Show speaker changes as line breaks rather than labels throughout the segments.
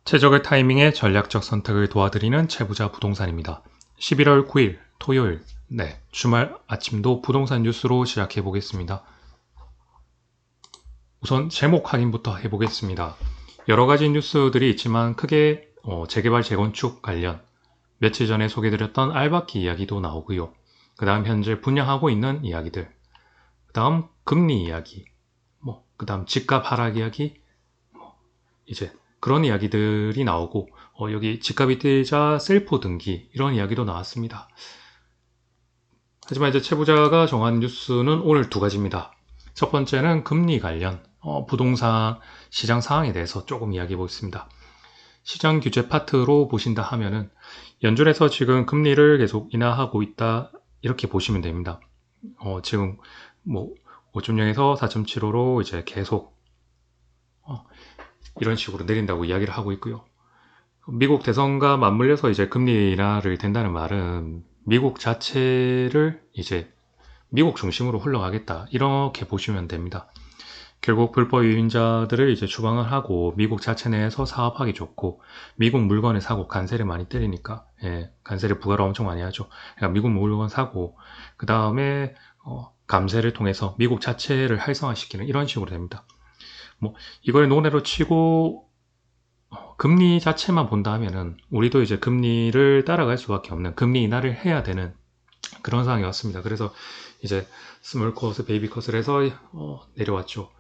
최적의 타이밍에 전략적 선택을 도와드리는 채부자 부동산입니다. 11월 9일 토요일, 주말 아침도 부동산 뉴스로 시작해 보겠습니다. 우선 제목 확인부터 해보겠습니다. 여러 가지 뉴스들이 있지만 크게 재개발 재건축 관련 며칠 전에 소개드렸던 알바키 이야기도 나오고요. 그 다음 현재 분양하고 있는 이야기들, 그 다음 금리 이야기, 그 다음 집값 하락 이야기, 이제 그런 이야기들이 나오고 여기 집값이 뛰자 셀프 등기 이런 이야기도 나왔습니다. 하지만 이제 최부자가 정한 뉴스는 오늘 두 가지입니다. 첫 번째는 금리 관련 부동산 시장 상황에 대해서 조금 이야기해 보겠습니다. 시장 규제 파트로 보신다 하면은 연준에서 지금 금리를 계속 인하하고 있다 이렇게 보시면 됩니다. 지금 5.0에서 4.75로 이제 계속 이런 식으로 내린다고 이야기를 하고 있고요. 미국 대선과 맞물려서 이제 금리 인하를 된다는 말은 미국 자체를 이제 미국 중심으로 흘러가겠다 이렇게 보시면 됩니다. 결국 불법 유인자들을 이제 추방을 하고 미국 자체 내에서 사업하기 좋고 미국 물건을 사고 관세를 많이 때리니까 관세를 부과를 엄청 많이 하죠. 그러니까 미국 물건 사고 그 다음에 감세를 통해서 미국 자체를 활성화시키는 이런 식으로 됩니다. 이걸 논외로 치고 금리 자체만 본다 하면은 우리도 이제 금리를 따라갈 수밖에 없는 금리 인하를 해야 되는 그런 상황이 왔습니다. 그래서 이제 스몰 컷, 베이비 컷을 해서 내려왔죠.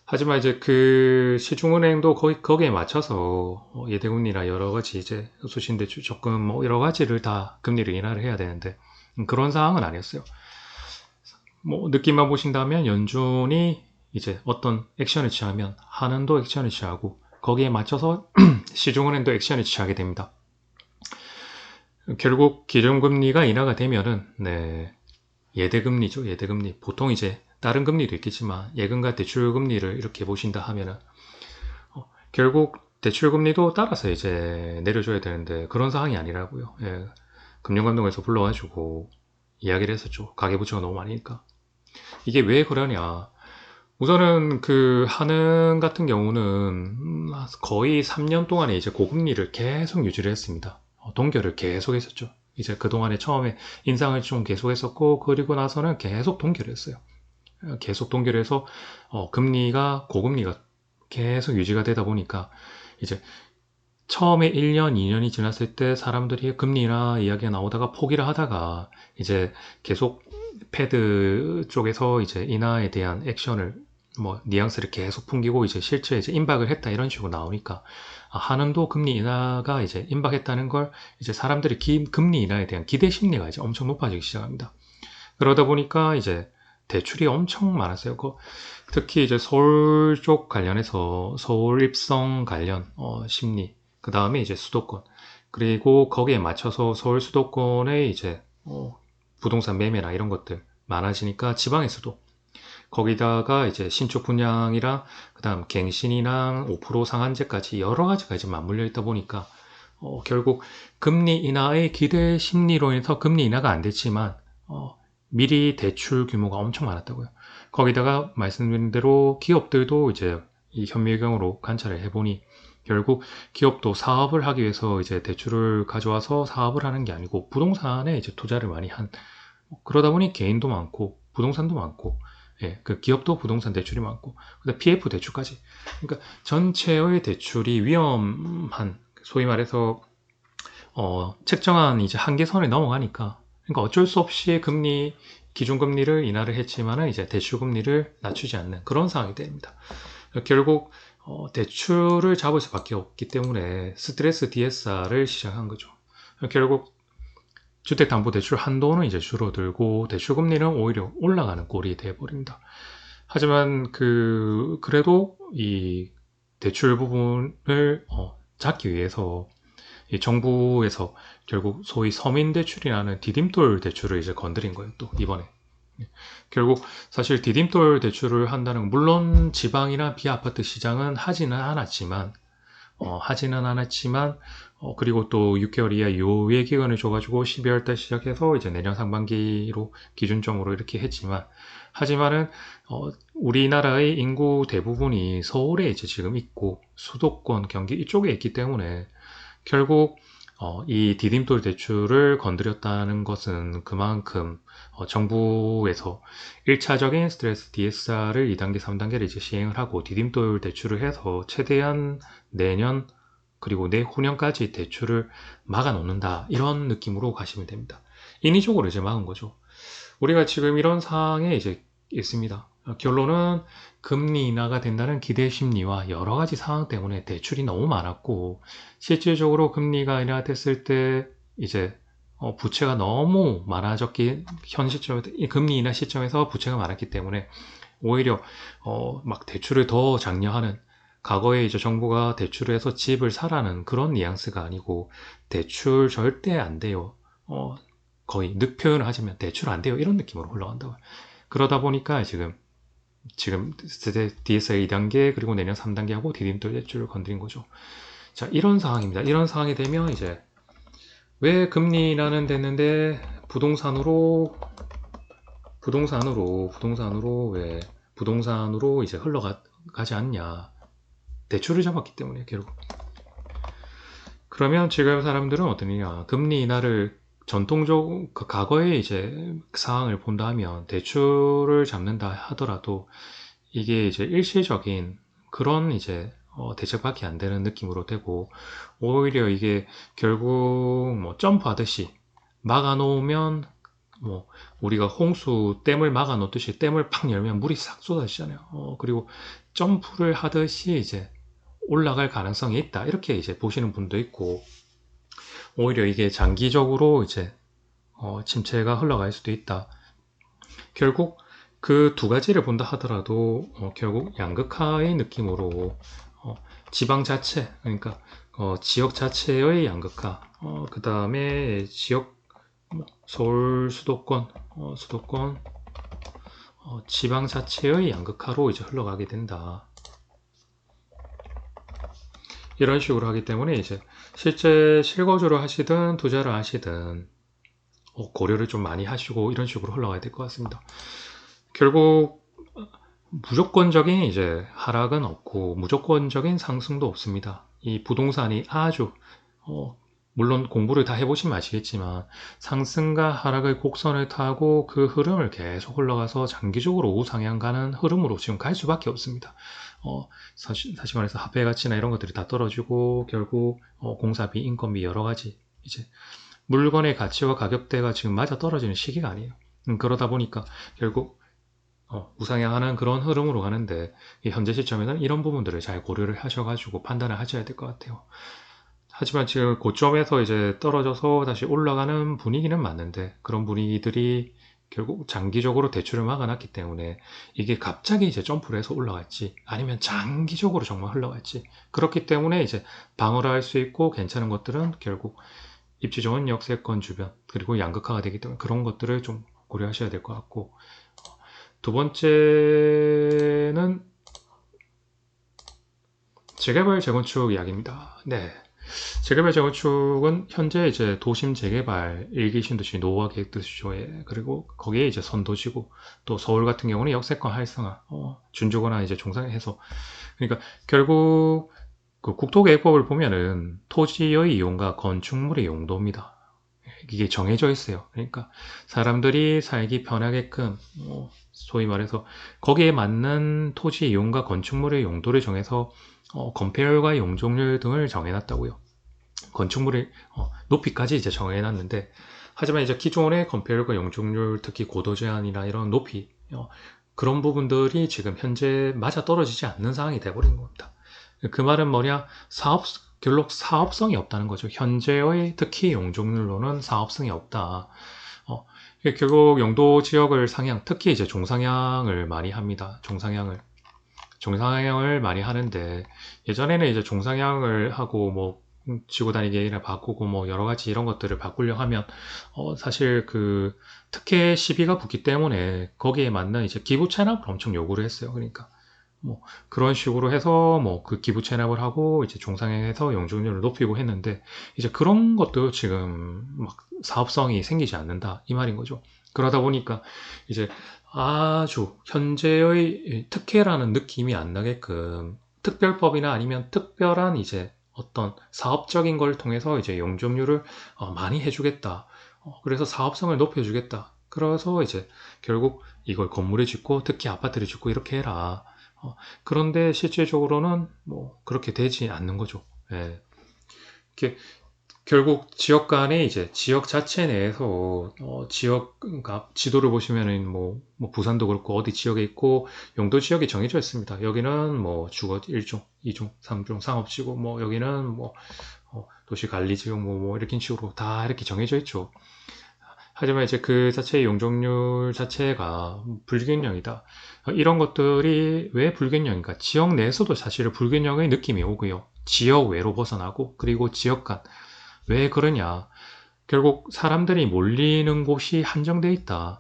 하지만 이제 그 시중은행도 거기에 맞춰서 예대금리나 여러 가지 이제 수신대출 적금 여러 가지를 다 금리를 인하를 해야 되는데 그런 상황은 아니었어요. 느낌만 보신다면 연준이 이제 어떤 액션을 취하면 한은도 액션을 취하고 거기에 맞춰서 시중은행도 액션을 취하게 됩니다. 결국 기준금리가 인하가 되면은 예대금리죠. 예대금리. 보통 이제 다른 금리도 있겠지만 예금과 대출금리를 이렇게 보신다 하면은 결국 대출금리도 따라서 이제 내려줘야 되는데 그런 상황이 아니라고요. 금융감독에서 불러가지고 이야기를 했었죠. 가계부채가 너무 많으니까. 이게 왜 그러냐. 우선은 그 한은 같은 경우는 거의 3년 동안에 이제 고금리를 계속 유지를 했습니다. 동결을 계속 했었죠. 이제 그동안에 처음에 인상을 좀 계속 했었고 그리고 나서는 계속 동결을 했어요. 계속 동결해서 고금리가 계속 유지가 되다 보니까 이제 처음에 1년, 2년이 지났을 때 사람들이 금리 인하 이야기가 나오다가 포기를 하다가 이제 계속 패드 쪽에서 이제 인하에 대한 액션을 뉘앙스를 계속 풍기고 이제 실제 이제 임박을 했다 이런 식으로 나오니까 한은도 금리 인하가 이제 임박했다는 걸 이제 사람들이 금리 인하에 대한 기대 심리가 이제 엄청 높아지기 시작합니다. 그러다 보니까 이제 대출이 엄청 많았어요. 특히 이제 서울 쪽 관련해서 서울 입성 관련 심리, 그 다음에 이제 수도권, 그리고 거기에 맞춰서 서울 수도권의 이제 부동산 매매나 이런 것들 많아지니까 지방에서도 거기다가 이제 신축 분양이랑 그다음 갱신이랑 5% 상한제까지 여러 가지가 이제 맞물려 있다 보니까 결국 금리 인하의 기대 심리로 인해서 금리 인하가 안 됐지만 미리 대출 규모가 엄청 많았다고요. 거기다가 말씀드린 대로 기업들도 이제 이 현미경으로 관찰을 해보니 결국 기업도 사업을 하기 위해서 이제 대출을 가져와서 사업을 하는 게 아니고 부동산에 이제 투자를 많이 그러다 보니 개인도 많고 부동산도 많고 그 기업도 부동산 대출이 많고 PF 대출까지 그러니까 전체의 대출이 위험한 소위 말해서 책정한 이제 한계선을 넘어가니까 그러니까 어쩔 수 없이 기준금리를 인하를 했지만은 이제 대출금리를 낮추지 않는 그런 상황이 됩니다. 결국 대출을 잡을 수밖에 없기 때문에 스트레스 DSR을 시작한 거죠. 결국 주택담보대출 한도는 이제 줄어들고 대출금리는 오히려 올라가는 꼴이 되어버립니다. 하지만 그래도 이 대출 부분을 잡기 위해서 이 정부에서 결국 소위 서민대출이라는 디딤돌 대출을 이제 건드린 거예요. 또 이번에 결국 사실 디딤돌 대출을 한다는 물론 지방이나 비아파트 시장은 하지는 않았지만 하지는 않았지만 그리고 또 6개월 이하 유예 기간을 줘가지고 12월 달 시작해서 이제 내년 상반기로 기준점으로 이렇게 했지만 하지만은 우리나라의 인구 대부분이 서울에 이제 지금 있고 수도권 경기 이쪽에 있기 때문에 결국 이 디딤돌 대출을 건드렸다는 것은 그만큼 정부에서 1차적인 스트레스 DSR을 2단계, 3단계를 이제 시행을 하고 디딤돌 대출을 해서 최대한 내년 그리고 내후년까지 대출을 막아 놓는다 이런 느낌으로 가시면 됩니다. 인위적으로 이제 막은 거죠. 우리가 지금 이런 상황에 이제 있습니다. 결론은 금리 인하가 된다는 기대 심리와 여러 가지 상황 때문에 대출이 너무 많았고 실질적으로 금리가 인하됐을 때 이제 부채가 너무 많아졌기 현 시점에 금리 인하 시점에서 부채가 많았기 때문에 오히려 막 대출을 더 장려하는 과거에 이제 정부가 대출을 해서 집을 사라는 그런 뉘앙스가 아니고 대출 절대 안 돼요. 거의 늑표현을 하자면 대출 안 돼요. 이런 느낌으로 흘러간다고. 그러다 보니까 지금 DSR 2단계 그리고 내년 3단계 하고 디딤돌 대출을 건드린 거죠. 자, 이런 상황입니다. 이런 상황이 되면 이제 왜 금리 인하는 됐는데 부동산으로 이제 흘러가지 않냐. 대출을 잡았기 때문에 결국. 그러면 지금 사람들은 어떠냐? 금리 인하를 전통적 과거의 이제 상황을 본다 하면 대출을 잡는다 하더라도 이게 이제 일시적인 그런 이제 대책밖에 안 되는 느낌으로 되고 오히려 이게 결국 뭐 점프하듯이 막아 놓으면 뭐 우리가 홍수 댐을 막아 놓듯이 댐을 팍 열면 물이 싹 쏟아지잖아요. 그리고 점프를 하듯이 이제 올라갈 가능성이 있다 이렇게 이제 보시는 분도 있고 오히려 이게 장기적으로 이제 침체가 흘러갈 수도 있다. 결국 그 두 가지를 본다 하더라도 결국 양극화의 느낌으로 지방 자체 그러니까 지역 자체의 양극화 그 다음에 지역 서울 수도권 지방 자체의 양극화로 이제 흘러가게 된다. 이런 식으로 하기 때문에 이제 실제 실거주를 하시든 투자를 하시든 고려를 좀 많이 하시고 이런 식으로 흘러가야 될 것 같습니다. 결국 무조건적인 이제 하락은 없고 무조건적인 상승도 없습니다. 이 부동산이 아주 물론 공부를 다 해보시면 아시겠지만 상승과 하락의 곡선을 타고 그 흐름을 계속 흘러가서 장기적으로 우상향 가는 흐름으로 지금 갈 수밖에 없습니다. 사실 말해서 화폐 가치나 이런 것들이 다 떨어지고 결국 공사비, 인건비 여러 가지 이제 물건의 가치와 가격대가 지금 맞아 떨어지는 시기가 아니에요. 그러다 보니까 결국 우상향하는 그런 흐름으로 가는데 현재 시점에는 이런 부분들을 잘 고려를 하셔가지고 판단을 하셔야 될 것 같아요. 하지만 지금 고점에서 이제 떨어져서 다시 올라가는 분위기는 맞는데 그런 분위기들이 결국 장기적으로 대출을 막아놨기 때문에 이게 갑자기 이제 점프를 해서 올라갈지 아니면 장기적으로 정말 흘러갈지 그렇기 때문에 이제 방어를 할 수 있고 괜찮은 것들은 결국 입지 좋은 역세권 주변 그리고 양극화가 되기 때문에 그런 것들을 좀 고려하셔야 될 것 같고 두 번째는 재개발 재건축 이야기입니다. 네. 재개발 재건축은 현재 이제 도심 재개발 일기 신도시 노후화 계획 도시조회 그리고 거기에 이제 선도시고 또 서울 같은 경우는 역세권 활성화 준주거나 이제 종상해서 그러니까 결국 그 국토계획법을 보면은 토지의 이용과 건축물의 용도입니다. 이게 정해져 있어요. 그러니까 사람들이 살기 편하게끔 소위 말해서 거기에 맞는 토지 이용과 건축물의 용도를 정해서 건폐율과 용적률 등을 정해놨다고요. 건축물의 높이까지 이제 정해놨는데 하지만 이제 기존의 건폐율과 용적률 특히 고도 제한이나 이런 높이 그런 부분들이 지금 현재 맞아 떨어지지 않는 상황이 돼버린 겁니다. 그 말은 뭐냐 결국 사업성이 없다는 거죠. 현재의 특히 용적률로는 사업성이 없다. 결국 용도 지역을 상향, 특히 이제 종상향을 많이 합니다. 종상향을 많이 하는데 예전에는 이제 종상향을 하고 뭐 지구 단위 계획이나 바꾸고 뭐 여러 가지 이런 것들을 바꾸려 하면 사실 그 특혜 시비가 붙기 때문에 거기에 맞는 이제 기부 체납을 엄청 요구를 했어요. 그러니까 뭐 그런 식으로 해서 뭐 그 기부 체납을 하고 이제 종상행해서 용적률을 높이고 했는데 이제 그런 것도 지금 막 사업성이 생기지 않는다 이 말인 거죠. 그러다 보니까 이제 아주 현재의 특혜라는 느낌이 안 나게끔 특별법이나 아니면 특별한 이제 어떤 사업적인 걸 통해서 이제 용적률을 많이 해주겠다. 그래서 사업성을 높여주겠다. 그래서 이제 결국 이걸 건물을 짓고 특히 아파트를 짓고 이렇게 해라. 그런데 실질적으로는 뭐 그렇게 되지 않는 거죠. 예. 이렇게 결국 지역 간에 이제 지역 자체 내에서 지역 그러니까 지도를 보시면은 뭐 부산도 그렇고 어디 지역에 있고 용도 지역이 정해져 있습니다. 여기는 뭐 주거 1종, 2종, 3종 상업지구 뭐 여기는 뭐 도시관리지역 뭐 이렇게 식으로 다 이렇게 정해져 있죠. 하지만 이제 그 자체의 용적률 자체가 불균형이다. 이런 것들이 왜 불균형인가? 지역 내에서도 사실은 불균형의 느낌이 오고요. 지역 외로 벗어나고 그리고 지역 간. 왜 그러냐? 결국 사람들이 몰리는 곳이 한정돼 있다.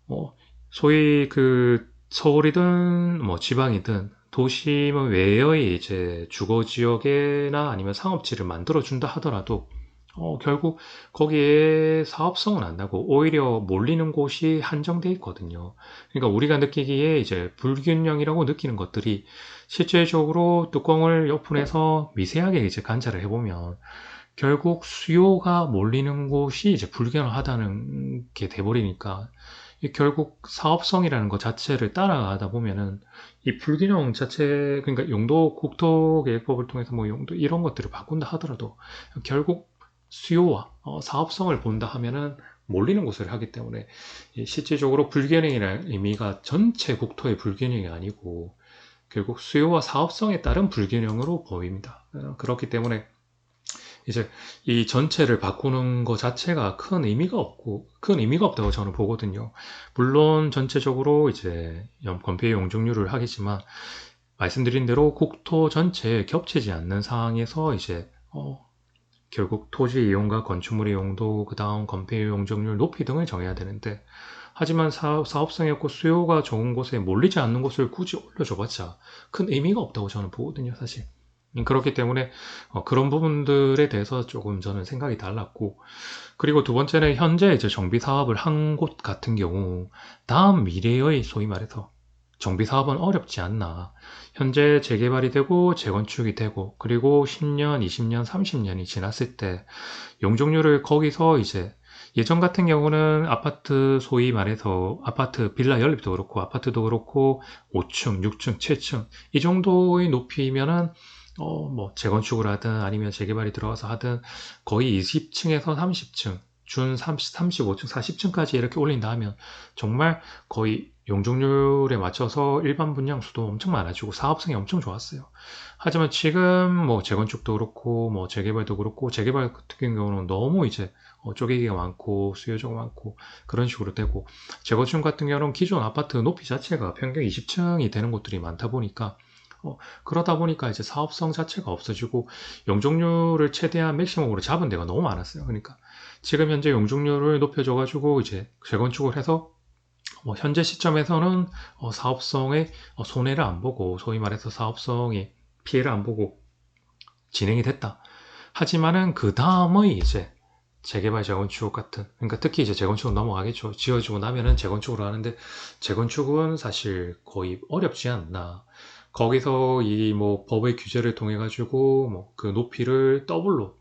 어, 소위 그 서울이든 뭐 지방이든 도심 외의 이제 주거 지역이나 아니면 상업지를 만들어 준다 하더라도 결국 거기에 사업성은 안 나고 오히려 몰리는 곳이 한정돼 있거든요. 그러니까 우리가 느끼기에 이제 불균형이라고 느끼는 것들이 실제적으로 뚜껑을 오픈해서 미세하게 이제 관찰을 해보면 결국 수요가 몰리는 곳이 이제 불균형하다는 게 돼버리니까 결국 사업성이라는 것 자체를 따라가다 보면은 이 불균형 자체 그러니까 용도 국토계획법을 통해서 뭐 용도 이런 것들을 바꾼다 하더라도 결국 수요와 사업성을 본다 하면은 몰리는 곳을 하기 때문에 실질적으로 불균형이라는 의미가 전체 국토의 불균형이 아니고 결국 수요와 사업성에 따른 불균형으로 보입니다. 그렇기 때문에 이제 이 전체를 바꾸는 것 자체가 큰 의미가 없다고 저는 보거든요. 물론 전체적으로 이제 건폐 용적률을 하겠지만 말씀드린 대로 국토 전체에 겹치지 않는 상황에서 이제 결국 토지 이용과 건축물 이용도 그 다음 건폐 용적률 높이 등을 정해야 되는데 하지만 사업성이 없고 수요가 적은 곳에 몰리지 않는 곳을 굳이 올려줘봤자 큰 의미가 없다고 저는 보거든요, 사실. 그렇기 때문에 그런 부분들에 대해서 조금 저는 생각이 달랐고 그리고 두 번째는 현재 이제 정비 사업을 한 곳 같은 경우 다음 미래의 소위 말해서 정비 사업은 어렵지 않나. 현재 재개발이 되고 재건축이 되고 그리고 10년, 20년, 30년이 지났을 때 용적률을 거기서 이제 예전 같은 경우는 아파트 소위 말해서 아파트 빌라 연립도 그렇고 아파트도 그렇고 5층, 6층, 7층 이 정도의 높이면은 뭐 재건축을 하든 아니면 재개발이 들어가서 하든 거의 20층에서 30층, 준 30, 35층, 40층까지 이렇게 올린다 하면 정말 거의 용적률에 맞춰서 일반 분양수도 엄청 많아지고 사업성이 엄청 좋았어요. 하지만 지금 뭐 재건축도 그렇고 뭐 재개발도 그렇고 재개발 같은 경우는 너무 이제 쪼개기가 많고 수요자가 많고 그런 식으로 되고 재건축 같은 경우는 기존 아파트 높이 자체가 평균 20층이 되는 곳들이 많다 보니까 그러다 보니까 이제 사업성 자체가 없어지고 용적률을 최대한 맥시멈으로 잡은 데가 너무 많았어요. 그러니까 지금 현재 용적률을 높여줘가지고 이제 재건축을 해서 현재 시점에서는 사업성의 손해를 안 보고 소위 말해서 사업성이 피해를 안 보고 진행이 됐다. 하지만은 그 다음의 이제 재개발 재건축 같은 그러니까 특히 이제 재건축으로 넘어가겠죠. 지어지고 나면은 재건축으로 하는데 재건축은 사실 거의 어렵지 않나. 거기서 이 뭐 법의 규제를 통해 가지고 뭐 그 높이를 더블로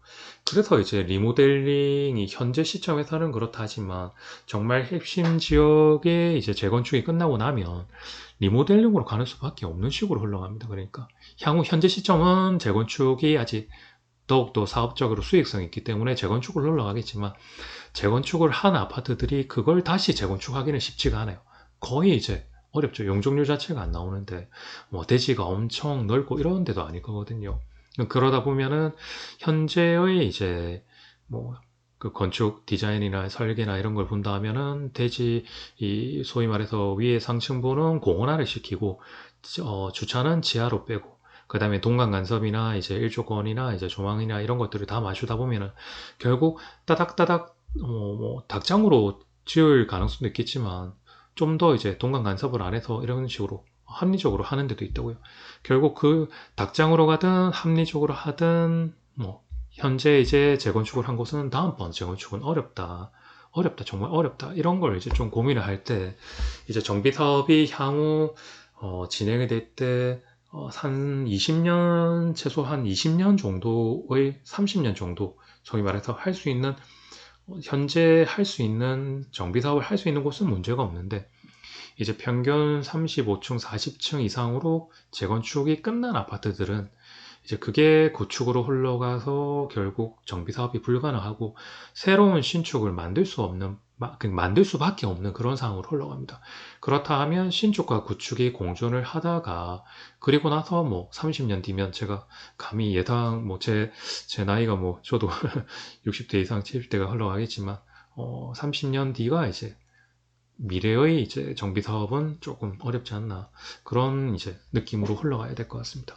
그래서 이제 리모델링이 현재 시점에서는 그렇다 하지만 정말 핵심 지역에 이제 재건축이 끝나고 나면 리모델링으로 가는 수밖에 없는 식으로 흘러갑니다. 그러니까 향후 현재 시점은 재건축이 아직 더욱더 사업적으로 수익성이 있기 때문에 재건축을 흘러가겠지만 재건축을 한 아파트들이 그걸 다시 재건축하기는 쉽지가 않아요. 거의 이제 어렵죠. 용적률 자체가 안 나오는데 뭐 대지가 엄청 넓고 이런 데도 아닐 거거든요. 그러다 보면은 현재의 이제 뭐 그 건축 디자인이나 설계나 이런 걸 본다 하면은 대지 이 소위 말해서 위에 상층부는 공원화를 시키고 주차는 지하로 빼고 그 다음에 동간 간섭이나 이제 일조권이나 이제 조망이나 이런 것들을 다 맞추다 보면은 결국 따닥따닥 뭐 닭장으로 지을 가능성도 있겠지만 좀 더 이제 동간 간섭을 안 해서 이런 식으로 합리적으로 하는 데도 있다고요. 결국 그 닭장으로 가든 합리적으로 하든 뭐 현재 이제 재건축을 한 곳은 다음번 재건축은 어렵다. 어렵다, 정말 어렵다. 이런 걸 이제 좀 고민을 할 때, 이제 정비 사업이 향후, 진행이 될 때, 한 20년, 최소 한 20년 정도의, 30년 정도, 소위 말해서 할 수 있는, 현재 할 수 있는, 정비 사업을 할 수 있는 곳은 문제가 없는데, 이제 평균 35층, 40층 이상으로 재건축이 끝난 아파트들은 이제 그게 고축으로 흘러가서 결국 정비 사업이 불가능하고 새로운 신축을 만들 수 없는, 만들 수밖에 없는 그런 상황으로 흘러갑니다. 그렇다 하면 신축과 구축이 공존을 하다가 그리고 나서 뭐 30년 뒤면 제가 감히 예상 제 나이가 뭐 저도 60대 이상 70대가 흘러가겠지만 30년 뒤가 이제 미래의 이제 정비 사업은 조금 어렵지 않나 그런 이제 느낌으로 흘러가야 될 것 같습니다.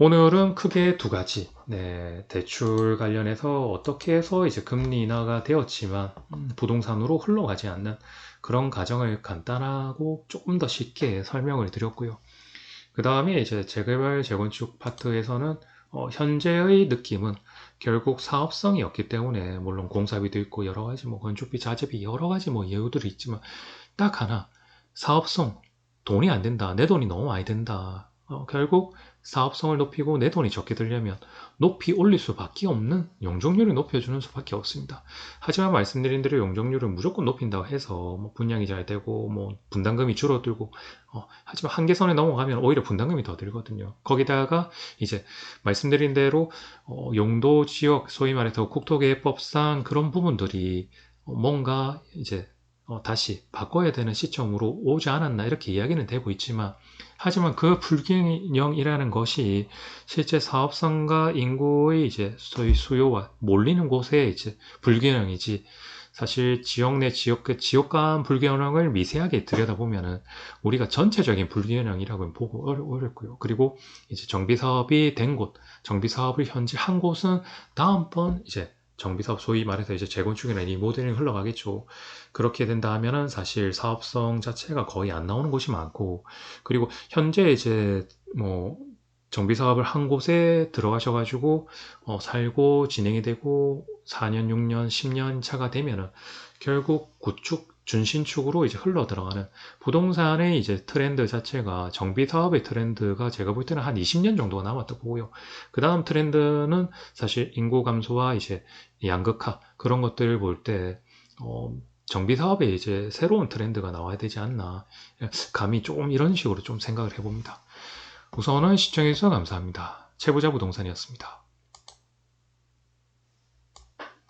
오늘은 크게 두 가지, 네, 대출 관련해서 어떻게 해서 이제 금리 인하가 되었지만 부동산으로 흘러가지 않는 그런 과정을 간단하고 조금 더 쉽게 설명을 드렸고요. 그 다음에 이제 재개발 재건축 파트에서는 현재의 느낌은 결국 사업성이 없기 때문에 물론 공사비도 있고 여러 가지 뭐 건축비, 자재비 여러 가지 뭐 예우들이 있지만 딱 하나 사업성 돈이 안 된다. 내 돈이 너무 많이 든다. 결국 사업성을 높이고 내 돈이 적게 들려면 높이 올릴 수밖에 없는 용적률을 높여주는 수밖에 없습니다. 하지만 말씀드린 대로 용적률을 무조건 높인다고 해서 뭐 분양이 잘 되고 뭐 분담금이 줄어들고 하지만 한계선에 넘어가면 오히려 분담금이 더 들거든요. 거기다가 이제 말씀드린 대로 용도 지역 소위 말해서 국토개혁법상 그런 부분들이 뭔가 이제 다시 바꿔야 되는 시점으로 오지 않았나 이렇게 이야기는 되고 있지만 하지만 그 불균형이라는 것이 실제 사업성과 인구의 이제 소위 수요와 몰리는 곳에 이제 불균형이지 사실 지역 내 지역 간 불균형을 미세하게 들여다보면은 우리가 전체적인 불균형이라고 보고 어렵고요. 그리고 이제 정비 사업이 된 곳, 정비 사업을 현재 한 곳은 다음번 이제 정비 사업 소위 말해서 이제 재건축이나 리모델링 흘러가겠죠. 그렇게 된다 하면은 사실 사업성 자체가 거의 안 나오는 곳이 많고 그리고 현재 이제 뭐 정비 사업을 한 곳에 들어가셔가지고 살고 진행이 되고 4년, 6년, 10년 차가 되면은 결국 구축, 준신축으로 이제 흘러 들어가는 부동산의 이제 트렌드 자체가 정비 사업의 트렌드가 제가 볼 때는 한 20년 정도가 남았다고 보고요. 그 다음 트렌드는 사실 인구 감소와 이제 양극화 그런 것들을 볼 때, 정비 사업에 이제 새로운 트렌드가 나와야 되지 않나. 감히 조금 이런 식으로 좀 생각을 해봅니다. 우선은 시청해주셔서 감사합니다. 채부자 부동산이었습니다.